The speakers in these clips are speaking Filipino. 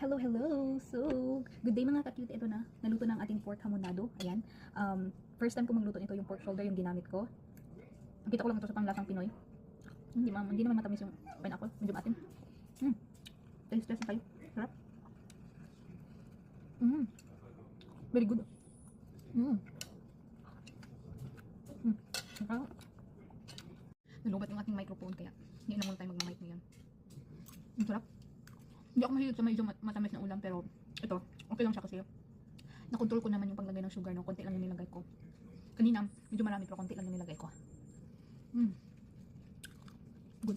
Hello, hello! So, good day mga ka-cute. Ito na, naluto ng ating pork hamonado. Ayan. First time ko magluto nito, yung pork shoulder yung ginamit ko. Nakita ko lang ito sa panglasang Pinoy. Hindi naman matamis yung pineapple. Medyo maatin. Taste tayo. Sarap. Very good. Sarap. Nalubat yung ating microphone kaya hindi na muna tayo magmamic ngayon. Ang sarap. Hindi ako mahilig sa medyo matamis na ulam, pero ito, okay lang siya kasi nakontrol ko naman yung paglagay ng sugar, no? Konti lang yung nilagay ko. Kanina, medyo marami pero konti lang yung nilagay ko. Good.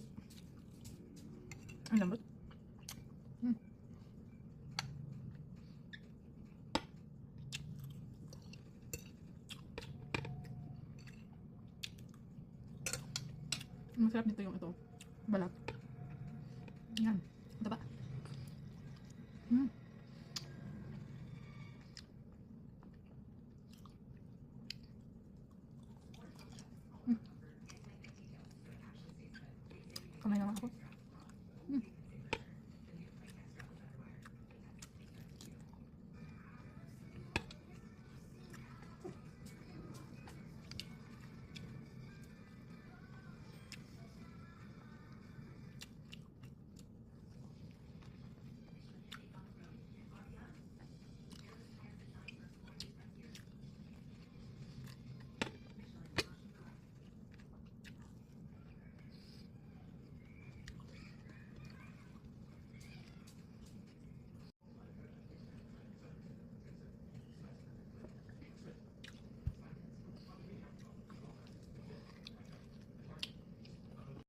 Ang lambot. Masarap nito yung ito, balat. Yan, ito ba?